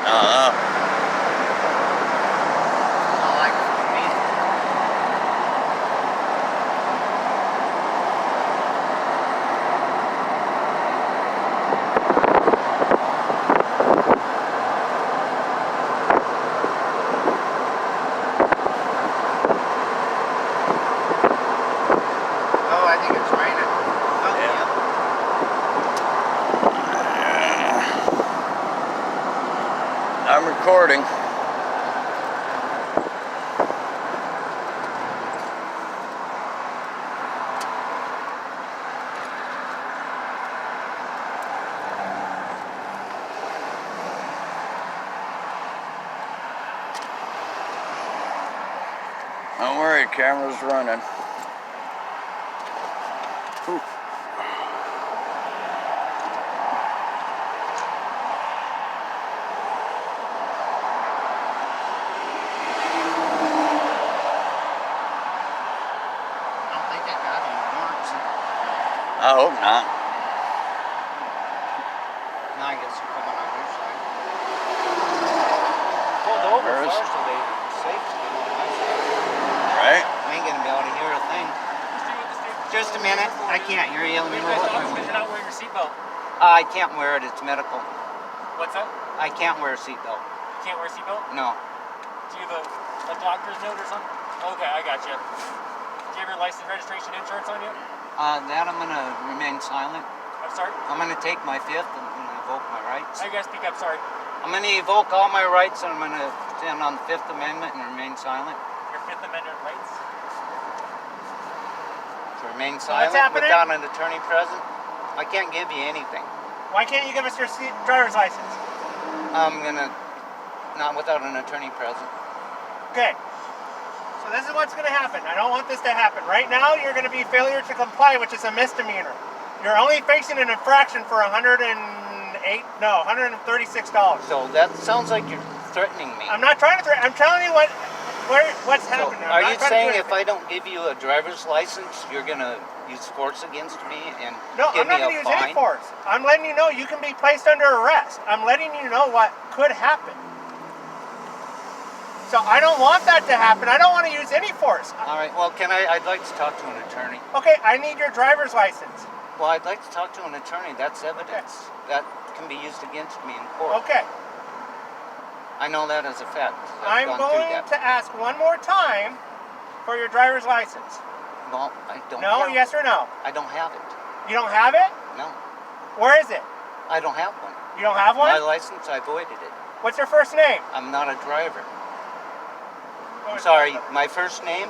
Not like me. Oh, I think it's raining. Oh, Yeah. yeah. I'm recording. Don't worry, camera's running. Ooh. I don't think I got any warrants. I hope not. Now I guess they're coming on your side. Pulled over There is. first, so they safe to get on my side. Right? I ain't gonna be able to hear a thing. Just a minute. I can't hear you. Let me roll up my window. You're not wearing your seatbelt. I can't wear it. It's medical. What's that? I can't wear a seatbelt. You can't wear a seatbelt? No. Do you have a doctor's note or something? Okay, I got you. Do you have your license, registration, insurance on you? That I'm gonna remain silent. I'm sorry? I'm gonna take my fifth and I'm gonna evoke my rights. I gotta speak up, sorry. I'm gonna evoke all my rights and I'm gonna stand on the Fifth Amendment and remain silent. Your Fifth Amendment rights? To remain silent happening? without an attorney present. I can't give you anything. Why can't you give us your driver's license? I'm gonna, not without an attorney present. Okay. So this is what's gonna happen. I don't want this to happen. Right now, you're gonna be failure to comply, which is a misdemeanor. You're only facing an infraction for $136. So that sounds like you're threatening me. I'm not trying to threaten. I'm telling you what's So happening. I'm are not you trying to saying do if I don't give you a driver's license, you're gonna use force against me and No, give I'm not me going a to use fine? any force. I'm letting you know you can be placed under arrest. I'm letting you know what could happen. So I don't want that to happen. I don't want to use any force. All right. Well, I'd like to talk to an attorney. Okay, I need your driver's license. Well, I'd like to talk to an attorney. That's evidence. That can be used against me in court. Okay, I know that as a fact. I'm I've gone through going that. to ask one more time for your driver's license. Well, I don't No, have yes or no? I don't have it. You don't have it? No. Where is it? I don't have one. You don't have My one? license, I voided it. What's your first name? I'm not a driver. I'm sorry, my first name?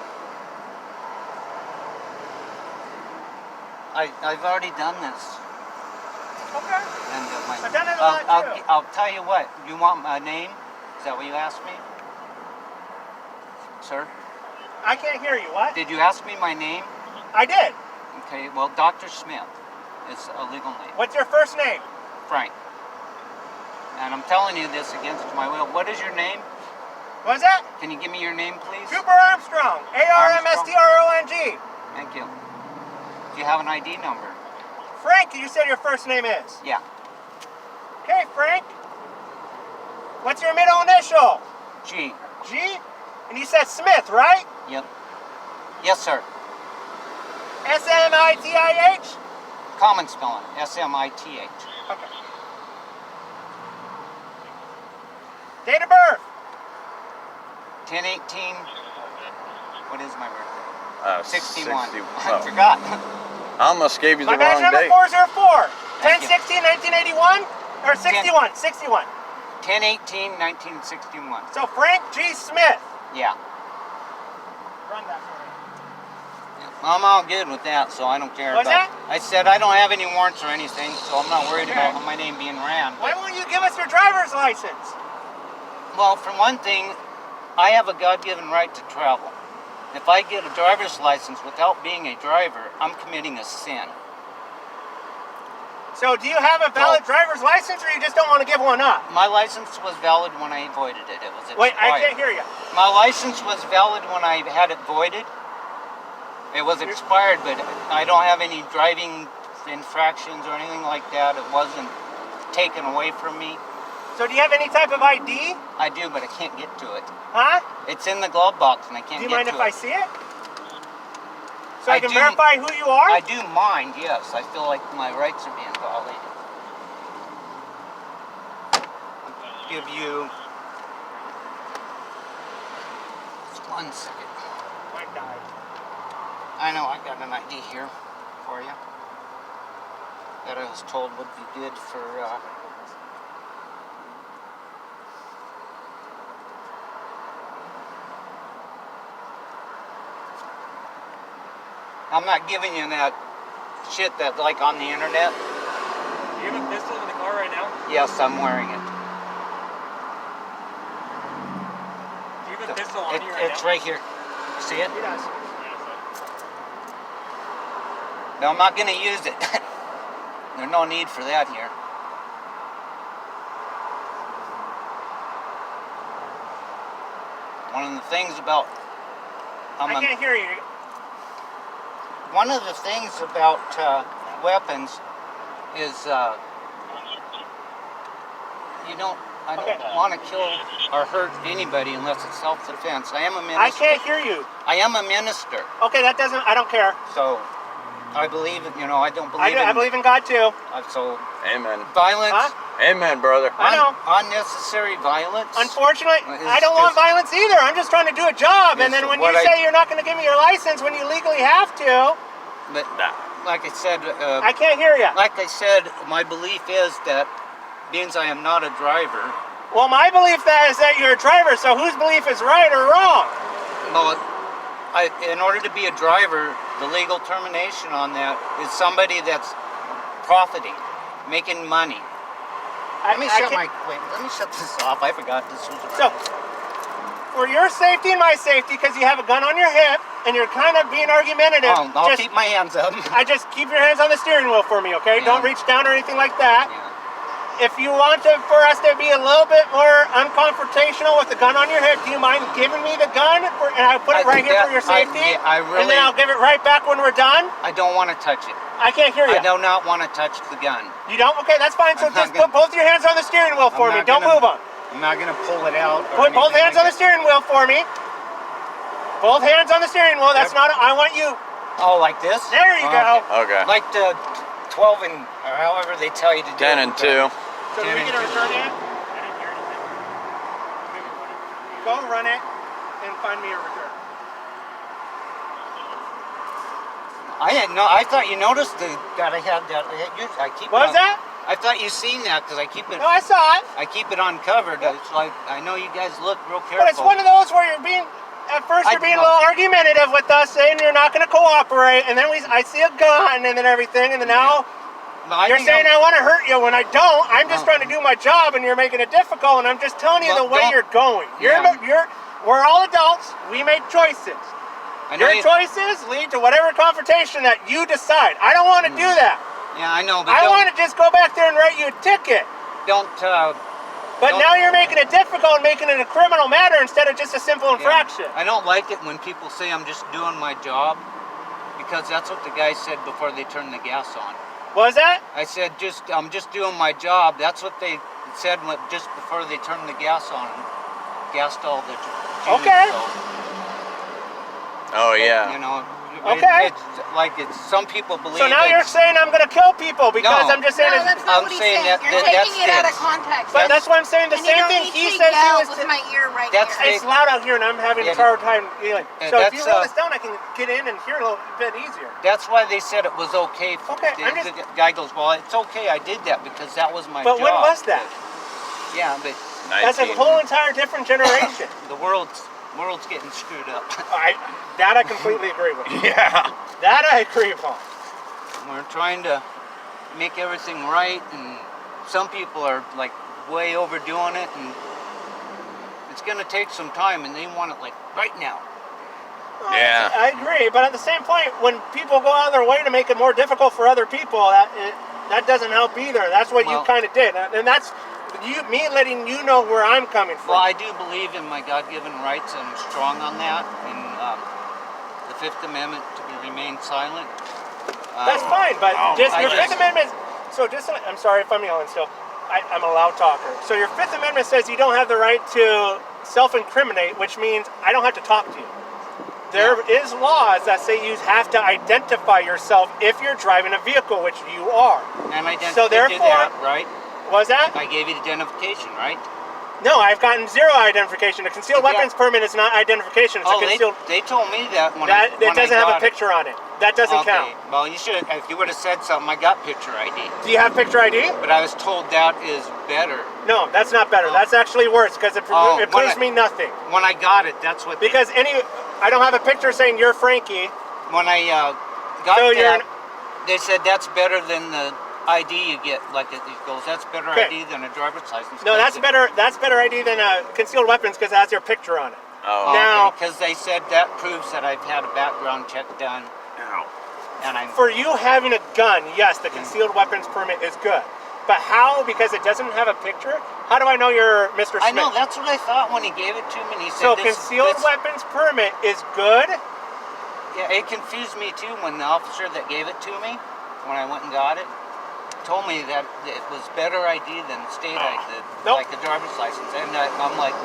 I've already done this. Okay. And I've done it a lot too. I'll tell you what. You want my name? Is that what you asked me? Sir? I can't hear you. What? Did you ask me my name? I did. Okay, well, Dr. Smith is a legal name. What's your first name? Frank. And I'm telling you this against my will. What is your name? What's that? Can you give me your name, please? Cooper Armstrong. A-R-M-S-T-R-O-N-G. Thank you. Do you have an ID number? Frank, you said your first name is. Yeah. Okay, Frank. What's your middle initial? G. G? And you said Smith, right? Yep. Yes, sir. S-M-I-T-I-H? Common spelling. S-M-I-T-H. Okay. Date of birth? 10/18. What is my birthday? 61. 60. I Oh. forgot. I almost gave you the My badge wrong number date. 404. Thank you. 10/16/1981? Or 61? 61. 10/18/1961. So Frank G. Smith. Yeah. Run that for me. I'm all good with that, so I don't care What's about. that? I said I don't have any warrants or anything, so I'm not worried Okay. about my name being ran. Why won't you give us your driver's license? Well, for one thing, I have a God-given right to travel. If I get a driver's license without being a driver, I'm committing a sin. So do you have a valid driver's license or you just don't want to give one up? My license was valid when I voided it. It was expired. Wait, I can't hear you. My license was valid when I had it voided. It was expired, but I don't have any driving infractions or anything like that. It wasn't taken away from me. So do you have any type of ID? I do, but I can't get to it. Huh? It's in the glove box, and I can't Do you get mind to if it. I see it? So I can do- verify who you are? I do mind, yes. I feel like my rights are being violated. Give you just 1 second. Mine died. I know, I got an ID here for you that I was told would be good for, I'm not giving you that shit that's like on the internet. Do you have a pistol in the car right now? Yes, I'm wearing it. Do you have a pistol on you right It's now? right here. See it? He does. No, I'm not going to use it. There's no need for that here. One of the things about I can't hear you. one of the things about weapons is I don't want to kill or hurt anybody unless it's self-defense. I am a minister. I can't hear you. I am a minister. Okay, that doesn't, I don't care. So I believe, I don't believe I believe in God too. so Amen. violence, Huh? Amen, brother. I know. unnecessary violence. Unfortunately, It's I don't want just- violence either. I'm just trying to do a job. And It's then when you what say you're not going to give me your license when you legally have to, But like I said, I can't hear you. like I said, my belief is that being I am not a driver, Well, my belief is that you're a driver, so whose belief is right or wrong? well, in order to be a driver, the legal termination on that is somebody that's profiting, making money. Let me shut this off. I forgot this was So, for your safety and my safety, because you have a gun on your hip and you're kind of being argumentative, I'll keep my hands up. I just keep your hands on the steering wheel for me, okay? Yeah. Don't reach down or anything like that. Yeah. If you want for us to be a little bit more unconfrontational with the gun on your hip, do you mind giving me the gun and I put it right here for your safety? I and then I'll give it right back when we're done? I don't want to touch it. I can't hear you. I do not want to touch the gun. You don't? Okay, that's fine. So I'm not just put both your hands on the steering wheel for me. Don't move on. I'm not going to pull it out. Put both hands on the steering wheel for me. Both hands on the steering wheel. That's not. I want you. Oh, like this? There you go. Okay. Like the 12 and or however they tell you to do 10 it. and 2. So do we get a return in? I didn't hear anything. Go run it and find me a return. I didn't know. I thought you noticed that I had that. I keep. What was that? I thought you seen that because I keep it. No, I saw it. I keep it uncovered. It's like I know you guys look real careful. But it's one of those where you're being. At first you're being a little argumentative with us, saying you're not going to cooperate, and then I see a gun and then everything, and then now you're saying I want to hurt you when I don't. I'm just trying to do my job, and you're making it difficult, and I'm just telling you the way you're going. We're all adults. We make choices. Your choices lead to whatever confrontation that you decide. I don't want to do that. Yeah, I know. But I want to just go back there and write you a ticket. Don't. But now you're making it difficult and making it a criminal matter instead of just a simple infraction. I don't like it when people say I'm just doing my job, because that's what the guy said before they turned the gas on. What was that? I said I'm just doing my job. That's what they said just before they turned the gas on and gassed all the Jews. Okay. Oh, yeah. Okay. It's some people believe. So now you're saying I'm going to kill people because I'm just saying. No, that's not I'm what he's saying saying. that- You're that's taking it out of it. context. But that's what I'm saying. The and same you don't thing need he to says he yell was. with my ear right That's here. It's loud out here, and I'm having a hard time dealing. So if you that's, roll this down, I can get in and hear a little bit easier. That's why they said it was okay. Okay, The guy goes, well, it's okay. I did that because that was my But job. when was that? Yeah, but That's a whole entire different generation. the world's getting screwed up. That I completely agree with. Yeah. That I agree upon. We're trying to make everything right, and some people are like way overdoing it, and it's going to take some time, and they want it like right now. Yeah. I agree, but at the same point, when people go out of their way to make it more difficult for other people, that doesn't help either. That's what you kind of did, and that's me letting you know where I'm coming from. Well, I do believe in my God-given rights, and I'm strong on that, and the Fifth Amendment to remain silent. That's fine, but Oh, your I Fifth just- Amendment. So I'm sorry if I'm yelling still. I'm a loud talker. So your Fifth Amendment says you don't have the right to self-incriminate, which means I don't have to talk to you. There is laws that say you have to identify yourself if you're driving a vehicle, which you are. And I So therefore, that, right? Was that? I gave you identification, right? No, I've gotten zero identification. A concealed weapons permit is not identification. It's a concealed. They told me that when it doesn't have a picture on it. That doesn't count. Well, you should. If you would have said something, I got picture ID. Do you have picture ID? But I was told that is better. No, that's not better. That's actually worse because it proves me nothing. When I got it, that's what. Because I don't have a picture saying you're Frankie. When I got that, they said that's better than the ID you get. Like it goes, that's better ID than a driver's license. No, that's better. That's better ID than concealed weapons because it has your picture on it. Oh. Now, because they said that proves that I've had a background check done. And for you having a gun, yes, the concealed weapons permit is good. But how? Because it doesn't have a picture? How do I know you're Mr. Smith? I know, that's what I thought when he gave it to me. And he said, so concealed weapons permit is good? Yeah, it confused me too when the officer that gave it to me, when I went and got it, told me that it was better ID than state ID, like a driver's license. And I'm like,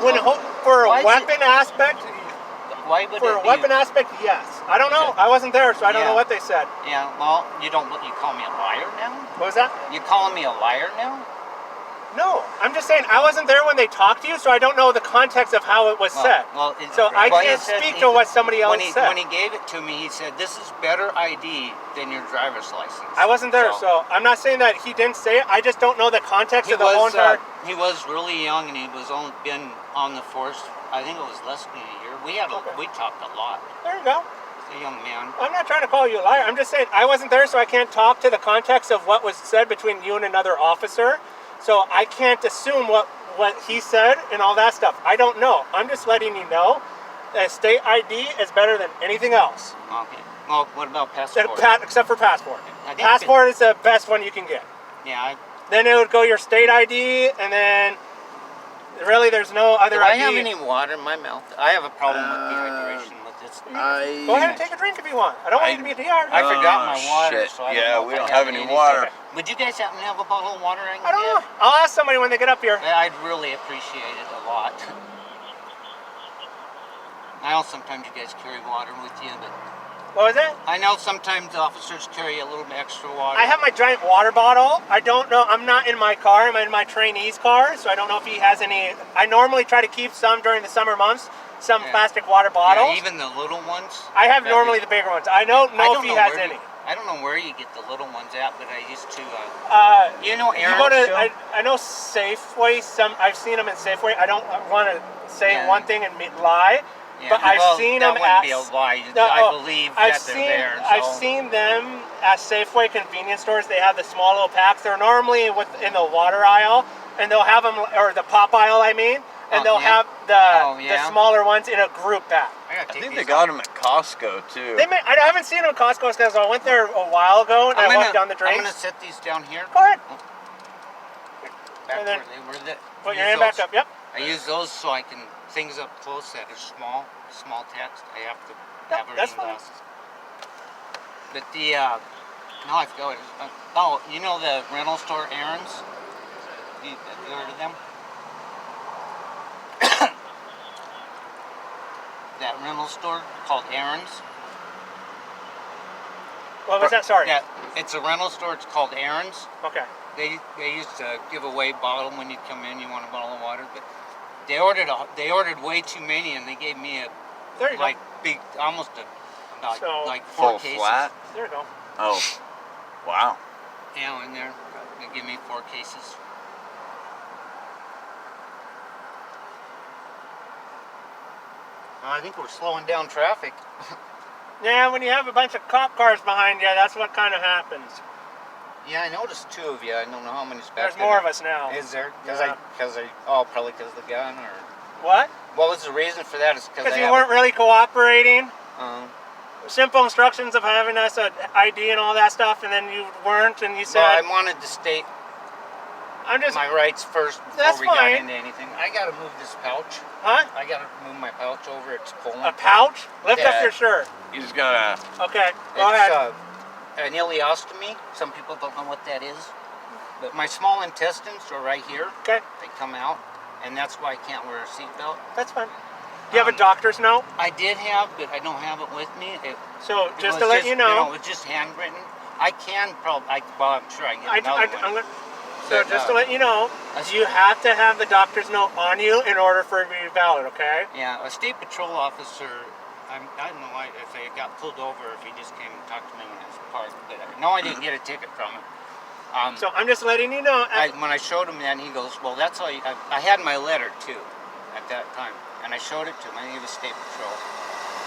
for a weapon aspect, why would for a weapon aspect, yes. I don't know. I wasn't there, so I don't know what they said. Yeah, well, you call me a liar now? What was that? You calling me a liar now? No, I'm just saying I wasn't there when they talked to you, so I don't know the context of how it was said. So I can't speak to what somebody else said. When he gave it to me, he said, this is better ID than your driver's license. I wasn't there, so I'm not saying that he didn't say it. I just don't know the context of the whole entire... He was really young, and he was only been on the force, I think it was less than a year. We talked a lot. There you go. He's a young man. I'm not trying to call you a liar. I'm just saying I wasn't there, so I can't talk to the context of what was said between you and another officer. So I can't assume what he said and all that stuff. I don't know. I'm just letting you know that state ID is better than anything else. Okay. Well, what about passport? Except for passport. Passport is the best one you can get. Yeah. Then it would go your state ID, and then really there's no other ID. Do I have any water in my mouth? I have a problem with dehydration with this. Go ahead and take a drink if you want. I don't want you to be dehydrated. I forgot my water, shit. so I don't know we don't have any water. Would you guys happen to have a bottle of water I can I don't know. I'll ask somebody when they get up here. I'd really appreciate it a lot. I know sometimes you guys carry water with you, but... What was that? I know sometimes officers carry a little bit extra water. I have my giant water bottle. I don't know. I'm not in my car. I'm in my trainee's car, so I don't know if he has any. I normally try to keep some during the summer months, some plastic water bottles. Yeah, even the little ones? I have normally the bigger ones. I don't know if he has any. I don't know where you get the little ones at, but I used to. You know, I know Safeway. I've seen them in Safeway. I don't want to say one thing and lie. Yeah, but I've seen them at... That wouldn't be a lie. I believe that they're there. So. I've seen them at Safeway convenience stores. They have the small little packs. They're normally in the water aisle, and they'll have them, or the pop aisle, I mean, and they'll have the smaller ones in a group pack. I think they got them at Costco, too. I haven't seen them at Costco because I went there a while ago, and I walked down the drain. I'm going to set these down here. Go ahead. Back where they were. Put your hand back up, yep. I use those so I can, things up close that are small text. I have to have reading glasses. But now I forgot it. You know the rental store Aaron's? Have you heard of them? That rental store called Aaron's. What was that? Sorry. Yeah, it's a rental store. It's called Aaron's. Okay. They used to give away bottle when you come in. You want a bottle of water, but they ordered way too many, and they gave me big, almost like 4 cases. Flat? There you go. Oh, wow. Yeah, in there, they give me 4 cases. I think we're slowing down traffic. Yeah, when you have a bunch of cop cars behind you, that's what kind of happens. Yeah, I noticed 2 of you. I don't know how many's back there. There's more of us now. Is there? Yeah. Probably because of the gun, or... What? What was the reason for that? Because you weren't really cooperating. Simple instructions of having us an ID and all that stuff, and then you weren't, and you said... Well, I wanted to state my rights first before we got into anything. I gotta move this pouch. Huh? I gotta move my pouch over. It's pulling. A pouch? Lift up your shirt. You just gotta... Okay, go ahead. An ileostomy. Some people don't know what that is. But my small intestines are right here. Okay. They come out, and that's why I can't wear a seatbelt. That's fine. Do you have a doctor's note? I did have, but I don't have it with me. Just to let you know, it was just handwritten. I can probably, well, I'm sure I can get another one. So just to let you know, you have to have the doctor's note on you in order for it to be valid, okay? Yeah, a state patrol officer, I don't know if I got pulled over, if he just came and talked to me when I was parked, but no, I didn't get a ticket from him. So I'm just letting you know. When I showed him that, he goes, well, that's all I had my letter, too, at that time, and I showed it to him. I think it was State Patrol.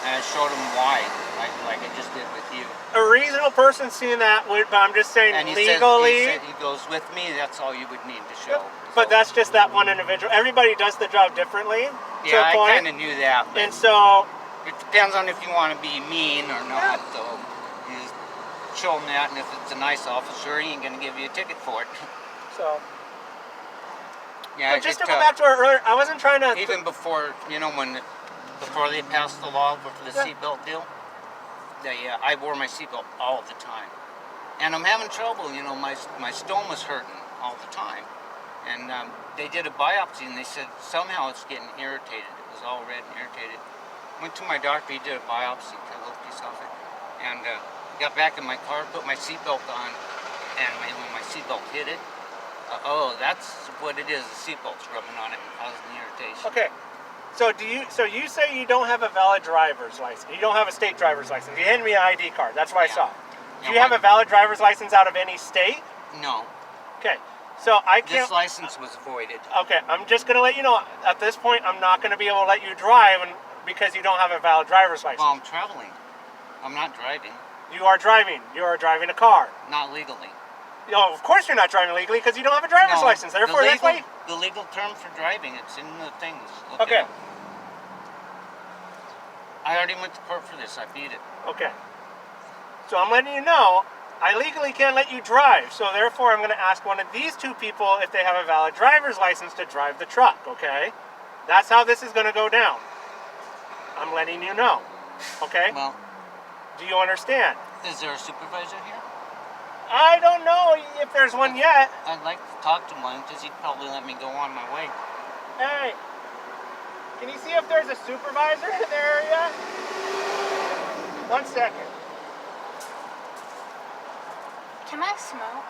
And I showed him why, like I just did with you. A reasonable person seeing that would, but I'm just saying and legally. He goes, with me, that's all you would need to show. But that's just that one individual. Everybody does the job differently. Yeah, I kind of knew that. And so. It depends on if you want to be mean or not, though. You just show him that, and if it's a nice officer, he ain't going to give you a ticket for it. So. Yeah, just to go back to our earlier, I wasn't trying to. Even before, before they passed the law for the seatbelt deal, I wore my seatbelt all the time. And I'm having trouble, my stomach's hurting all the time. And they did a biopsy and they said somehow it's getting irritated. It was all red and irritated. Went to my doctor, he did a biopsy, cut a little piece off it. And got back in my car, put my seatbelt on, and when my seatbelt hit it, that's what it is, the seatbelt's rubbing on it and causing the irritation. Okay. So you say you don't have a valid driver's license. You don't have a state driver's license. You handed me an ID card. That's what I saw. Do you have a valid driver's license out of any state? No. Okay. So I can't. This license was voided. Okay. I'm just going to let you know, at this point, I'm not going to be able to let you drive because you don't have a valid driver's license. Well, I'm traveling. I'm not driving. You are driving. You are driving a car. Not legally. No, of course you're not driving legally because you don't have a driver's license. Therefore, that's why. The legal term for driving, it's in the things. Okay. I already went to court for this. I beat it. Okay. So I'm letting you know, I legally can't let you drive. So therefore, I'm going to ask one of these two people if they have a valid driver's license to drive the truck, okay? That's how this is going to go down. I'm letting you know, okay? Well. Do you understand? Is there a supervisor here? I don't know if there's one yet. I'd like to talk to one because he'd probably let me go on my way. Hey, can you see if there's a supervisor in the area? 1 second. Can I smoke?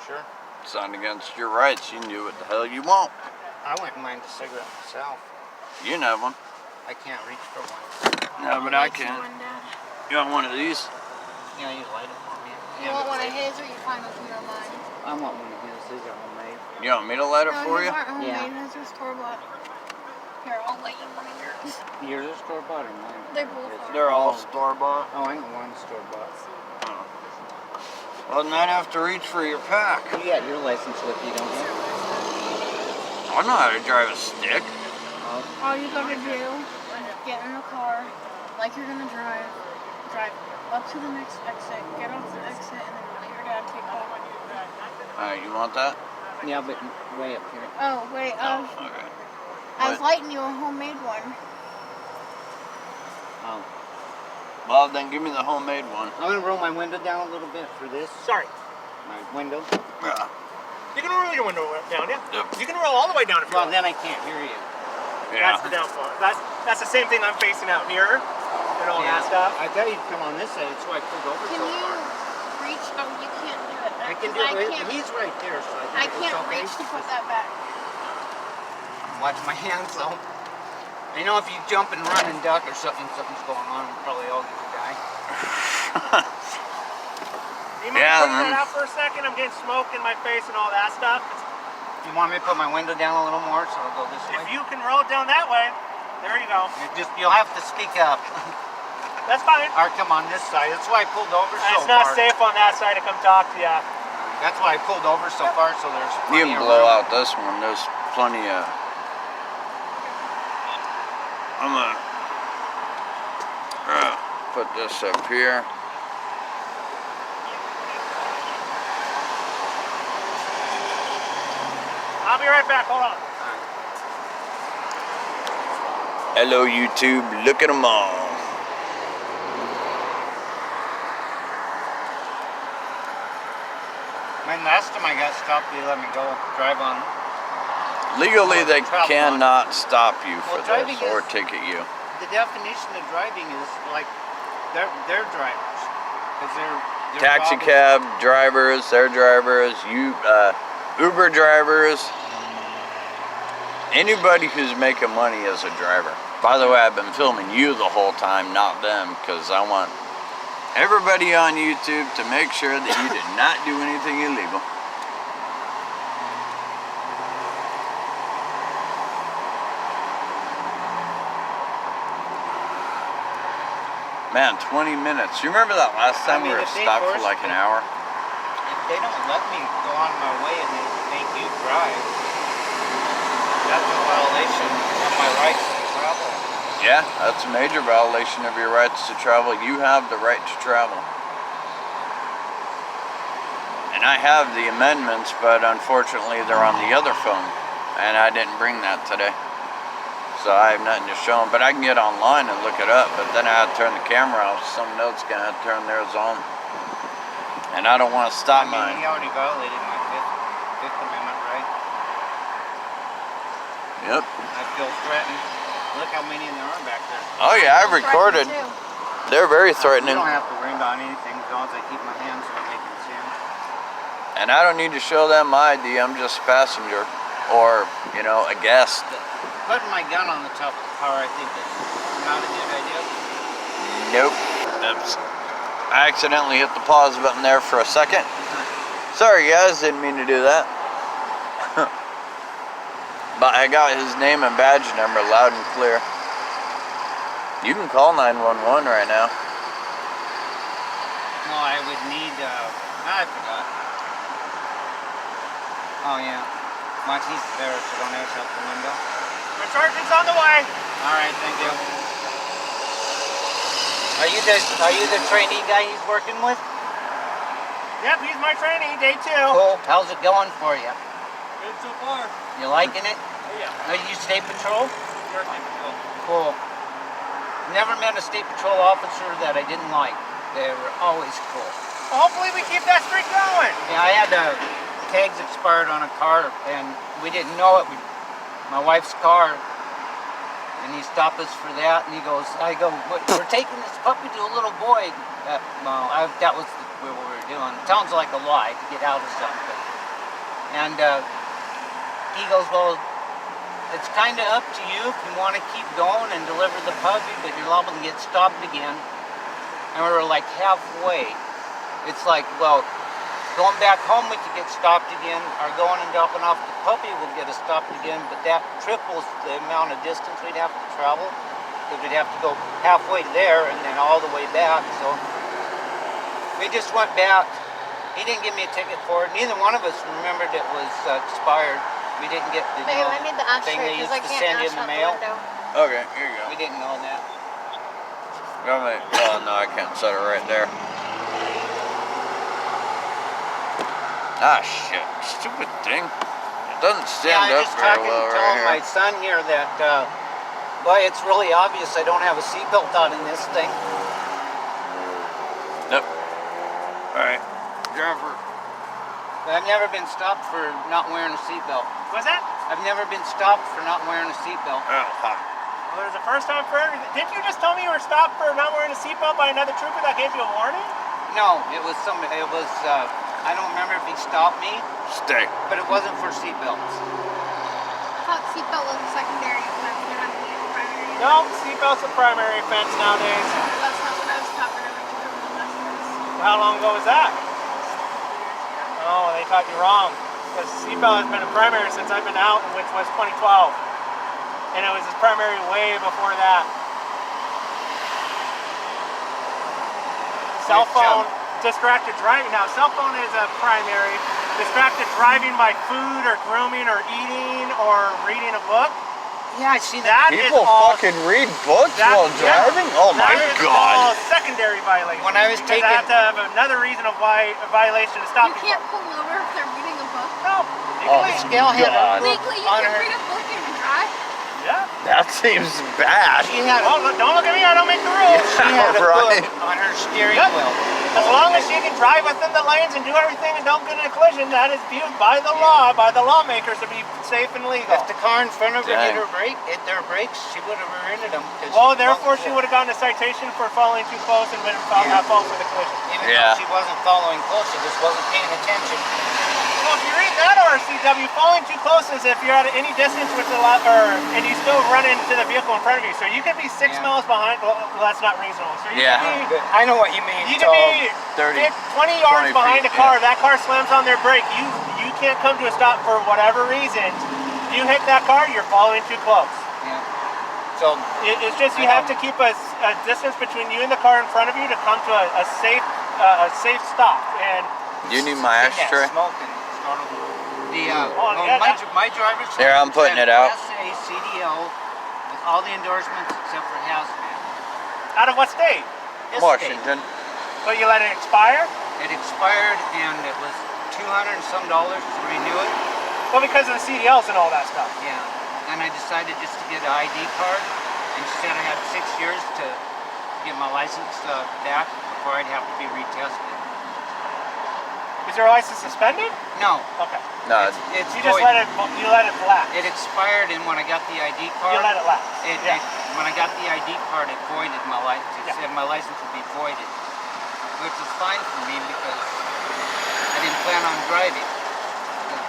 Sure. It's not against your rights. You can do what the hell you want. I wouldn't mind a cigarette myself. You can have one. I can't reach for one. No, but I can. You want one of these? Yeah, you light it for me. You want one of his or you find with me or mine? I want one of his. These are homemade. You want me to light it for his you? aren't homemade. Yeah. His are store-bought. Here, I'll light you one of yours. Yours are store-bought or mine? They're both. They're all store-bought. Oh, I know one's store-bought. Oh. Well, then I'd have to reach for your pack. You got your license with you, don't you? I know how to drive a stick. All you gotta do, get in the car, like you're gonna drive up to the next exit, get off the exit, and then let your dad take off. Alright, you want that? Yeah, but way up here. Oh, wait, Okay. I was lighting you a homemade one. Oh. Well, then give me the homemade one. I'm going to roll my window down a little bit for this. Sorry. My window. Yeah. You can roll your window down, yeah? Yep. You can roll all the way down if you Well, want. then I can't hear you. Yeah. That's the downfall. That's the same thing I'm facing out here and all that stuff. I thought you'd come on this side. That's why I pulled over Can so you far. reach? Oh, you can't do it. I can do it. He's right there, so I I think can't it's okay. reach to put that back. Watch my hands, though. I know if you jump and run and duck or something's going on, we'll probably all get to die. You mind putting that out for a second? I'm getting smoke in my face and all that stuff. You want me to put my window down a little more so it'll go this way? If you can roll it down that way, there you go. You'll have to speak up. That's fine. Or come on this side. That's why I pulled over so far. It's not safe on that side to come talk to you. That's why I pulled over so far, so there's You plenty can of blow room. out this one. There's plenty of... I'm gonna put this up here. I'll be right back. Hold on. Hello, YouTube. Look at them all. My When last time I got stopped, they let me go drive on. Legally, they Travel on. cannot stop you for Well, driving this or is- ticket you. The definition of driving is like they're drivers because they're Taxi job is- cab drivers, their drivers, Uber drivers, anybody who's making money as a driver. By the way, I've been filming you the whole time, not them, because I want everybody on YouTube to make sure that you did not do anything illegal. Man, 20 minutes. You remember that last time we were if they stopped for force like an me- hour? If they don't let me go on my way and they make you drive, that's a violation of my rights to travel. Yeah, that's a major violation of your rights to travel. You have the right to travel. And I have the amendments, but unfortunately they're on the other phone. And I didn't bring that today. So I have nothing to show them. But I can get online and look it up. But then I have to turn the camera off. Someone else going to have to turn theirs on. And I don't want to stop I mean, mine. he already violated my Fifth Amendment right. Yep. I feel threatened. Look how many there are back there. Oh yeah, I've recorded. They're very You threatening. don't have to worry about anything as long as I keep my hands where they can see them. And I don't need to show them my ID. I'm just a passenger. Or, you know, a guest. Putting my gun on the top of the car, I think is not a good idea. Nope. Oops. I accidentally hit the pause button there for a second. Sorry guys, didn't mean to do that. But I got his name and badge number loud and clear. You can call 911 right now. No, I would need, I forgot. Oh yeah. Monty's there, so don't ask out the window. The sergeant's on the way. Alright, thank you. Are you the trainee guy he's working with? Yep, he's my trainee, day 2. Cool. How's it going for you? Good so far. You liking it? Oh, yeah. Are you state patrol? You're state patrol. Cool. Never met a state patrol officer that I didn't like. They were always cool. Well, hopefully we keep that streak going. Yeah, I had tags expired on a car, and we didn't know it. My wife's car, and he stopped us for that, and he goes, we're taking this puppy to a little boy. That was what we were doing. It sounds like a lie to get out of something. And he goes, well, it's kind of up to you if you want to keep going and deliver the puppy, but you're liable to get stopped again. And we were like halfway. It's like, well, going back home we could get stopped again, or going and dropping off the puppy will get us stopped again, but that triples the amount of distance we'd have to travel, because we'd have to go halfway there and then all the way back. So we just went back. He didn't give me a ticket for it. Neither one of us remembered it was expired. We didn't get the Babe, I need the thing ashtray they used because I to can't send ash in the out the mail. window. Okay, here you go. We didn't know that. Oh no, I can't set it right there. Ah shit, stupid thing. It doesn't stand Yeah, I up just very talking well telling my right here. son here that, boy, it's really obvious I don't have a seatbelt on in this thing. Nope. Alright. Driver. I've never been stopped for not wearing a seatbelt. What's that? I've never been stopped for not wearing a seatbelt. Oh, hot. Well, there's a first time for everything. Didn't you just tell me you were stopped for not wearing a seatbelt by another trooper that gave you a warning? No, it was I don't remember if he stopped me, Stay. but it wasn't for seatbelts. I thought seatbelt was a secondary offense. They're not the primary. No, seatbelt's a primary offense nowadays. That's not what I was taught when I went to criminal justice. How long ago was that? Oh, they taught you wrong. Because seatbelt has been a primary since I've been out, which was 2012. And it was his primary way before that. Cell phone, distracted driving. Now, cell phone is a primary. Distracted driving by food or grooming or eating or reading a book. Yeah, I see that. That is People all, fucking read books that- while yeah, driving? Oh my that is all god. secondary violation. When I was because I have to have another reason of why a violation to stop You people. can't pull over if they're reading a book. No, Oh, legally. Scale had God. a book Legally, you on can her. read a book and drive. Yeah. That seems bad. She had Well, don't look at me. I don't make the rules. she had a Right. book on her steering Yep. wheel. As long as she can drive within the lanes and do everything and don't get in a collision, that is viewed by the law, by the lawmakers, to be safe and legal. If the car in front of her Dang. hit their brakes, she would have rear-ended them. Well, therefore, she would have gotten a citation for following too close and been found not fault for the collision. Even Yeah. though she wasn't following close, she just wasn't paying attention. Well, if you read that RCW, following too close is if you're at any distance which and you still run into the vehicle in front of you. So you could be 6 Yeah. miles behind. Well, that's not reasonable. So you Yeah. could be, I know what you mean. you could be 30, 20 yards 20 behind feet, a car. yeah. That car slams on their brake. You can't come to a stop for whatever reason. You hit that car, you're following too close. Yeah. So It's just you have to keep a distance between you and the car in front of you to come to a safe stop. And You need my ashtray? Smoking. yeah, My driver's Here, I'm putting it out. Class A CDL with all the endorsements except for hazmat. out of what state? This Washington. But you let it expire? state, it expired and it was $200 and some to renew it. Well, because of the CDLs and all that stuff. Yeah. And I decided just to get an ID card, and she said I had 6 years to get my license back before I'd have to be retested. Is your license suspended? No, Okay. No, it's You just void. let it lapse. It expired, and when I got the ID card, You let it lapse. Yeah. when I got the ID card, it voided my license. It Yeah. said my license would be voided, which is fine for me because I didn't plan on driving.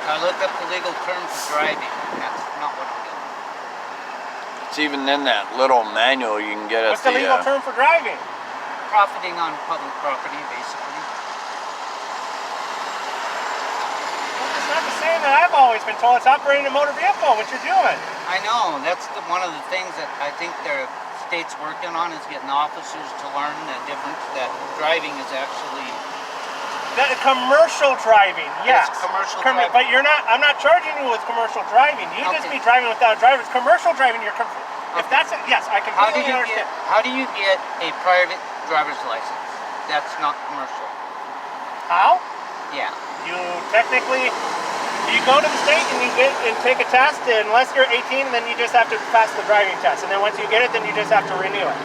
I looked up the legal term for driving, and that's not what I'm doing. it's even in that little manual you can get at What's the legal term for driving? Profiting on public property, basically. Well, it's not the same that I've always been told. It's operating a motor vehicle, what you're doing. I know, that's one of the things that I think the state's working on is getting officers to learn the difference that driving is actually... Commercial driving, yes. It's commercial driving. But I'm not charging you with commercial driving. You just Okay. be driving without a driver. It's commercial driving, if that's it, yes, I How do completely you understand. how do you get a private driver's license? That's not commercial. How? Yeah. You technically, you go to the state and you get and take a test unless you're 18, and then you just have to pass the driving test. And then once you get it, then you just have to renew it.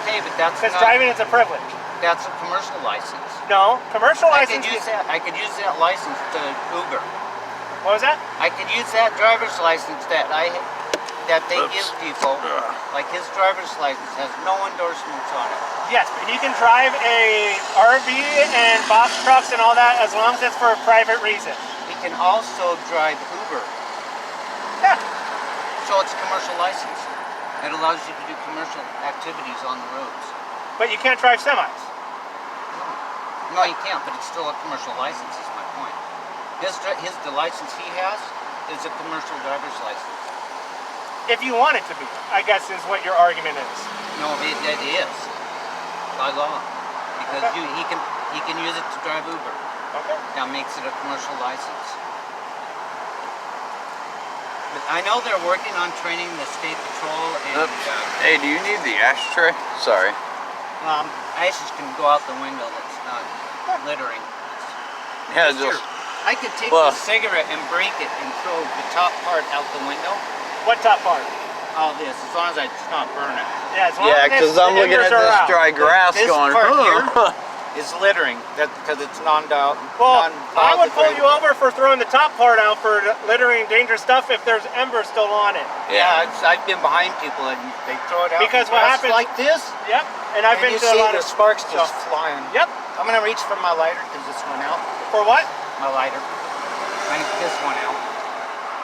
Okay, but that's Because not, driving is a privilege. that's a commercial license. No, commercial I could license. use that. I could use that license to Uber. What was that? I could use that driver's license that they give people. Like his driver's license has no endorsements on it. Yes, but he can drive a RV and box trucks and all that as long as it's for a private reason. He can also drive Uber. Yeah. So it's a commercial license. It allows you to do commercial activities on the roads. But you can't drive semis. No, you can't, but it's still a commercial license is my point. The license he has is a commercial driver's license. If you want it to be, I guess is what your argument is. No, it is by law because he can use it to drive Uber. Okay. That makes it a commercial license. But I know they're working on training the state patrol and Hey, do you need the ashtray? Sorry. ashes can go out the window. That's not littering. Yeah, Sure. just I could take Well- the cigarette and break it and throw the top part out the window. What top part? All this, as long as it's not burning. Yeah, as long yeah, as because the I'm looking embers at are this out. dry grass This going. part "Huh." here is littering. That's because it's Well, I would pull you over for throwing the top part out for littering dangerous stuff if there's embers still on it. Yeah, I've been behind people and they throw it out. Because in what grass happens- like this, Yep. And I've and been you to a see lot the of sparks stuff. just flying. Yep. I'm gonna reach for my lighter because this went out. For what? My lighter. I think this one out.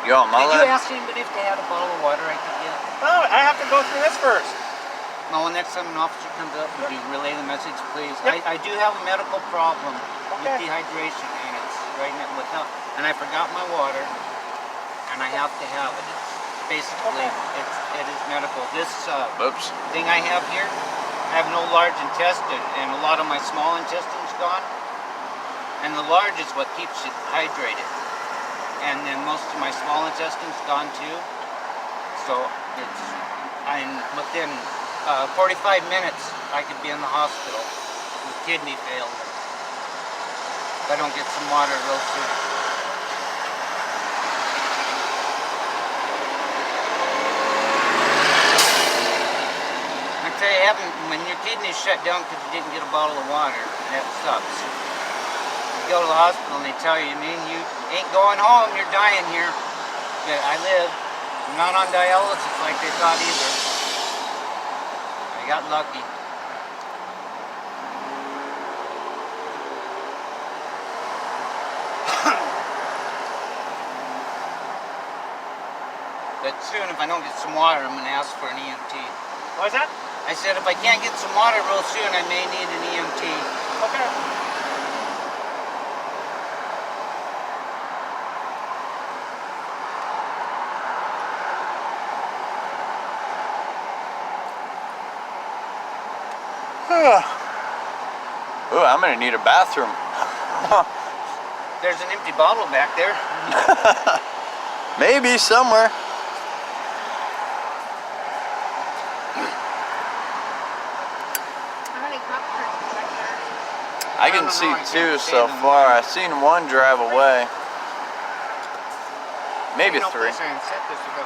You want my Did you lad? ask anybody if they had a bottle of water I could get? Oh, I have to go through this first. No, next time an officer comes up, would you relay the message, please? Yep. I do have a medical problem Okay. with dehydration, and it's right now without, and I forgot my water, and I have to have it. It's basically, it is medical. This Oops. thing I have here, I have no large intestine, and a lot of my small intestine's gone, and the large is what keeps you hydrated, and then most of my small intestine's gone too. So I'm within 45 minutes I could be in the hospital with kidney failure if I don't get some water real soon. I tell you, haven't, when your kidneys shut down because you didn't get a bottle of water, that sucks. You go to the hospital and they tell you, man, you ain't going home, you're dying here. But I live. I'm not on dialysis like they thought either. I got lucky. But soon, if I don't get some water, I'm going to ask for an EMT. What was that? I said if I can't get some water real soon, I may need an EMT. Okay. Ooh, I'm gonna need a bathroom. There's an empty bottle back there. Maybe somewhere. How many cop cars back there? I can see two so far. I've seen one drive away. Maybe No three. place I can set this to go.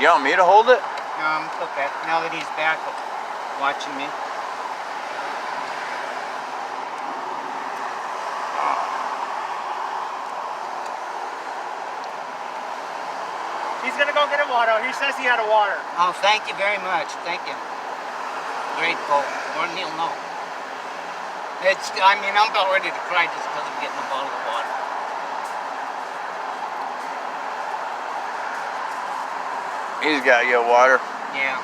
You want me to hold it? Okay. Now that he's back watching me. He's gonna go get a water. He says he had a water. Oh, thank you very much. Thank you. Grateful. Or he'll know. I'm about ready to cry just because I'm getting a bottle of water. He's got you water. Yeah.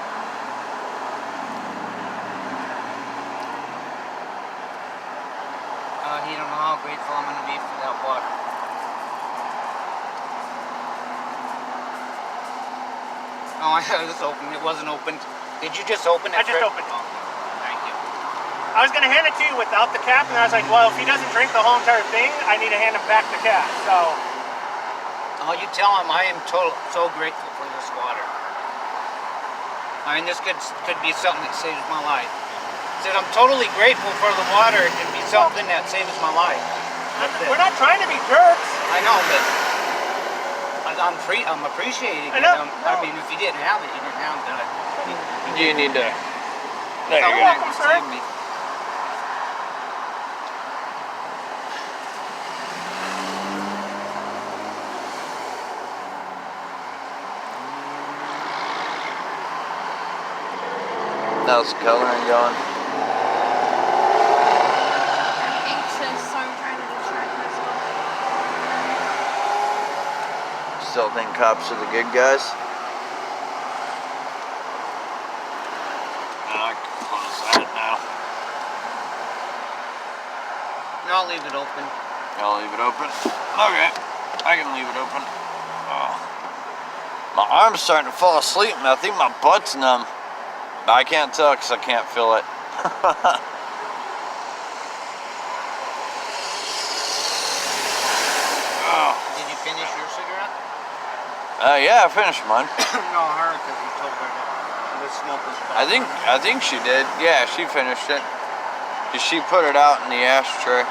He don't know how grateful I'm going to be for that water. Oh, I thought it was open. It wasn't opened. Did you just open it? I just opened it. Oh, thank you. I was gonna hand it to you without the cap, and I was like, well, if he doesn't drink the whole entire thing, I need to hand him back the cap. So. Oh, you tell him I am so grateful for this water. I mean, this could be something that saves my life. I said I'm totally grateful for the water. It can be something that saves my life. We're not trying to be jerks. I know, but I'm appreciating it. I mean, if you didn't have it, you didn't have it. You need to. There You're welcome, sir. Me. How's the coloring going? Anxious, so I'm trying to distract myself. Still think cops are the good guys? I can close that now. No, I'll leave it open. I'll leave it open. Okay, I can leave it open. Oh. My arm's starting to fall asleep, and I think my butt's numb. But I can't tell because I can't feel it. Oh. Did you finish your cigarette? Yeah, I finished mine. No, her, because you told her that the smoke was I think she did. Yeah, she finished it. She put it out in the ashtray.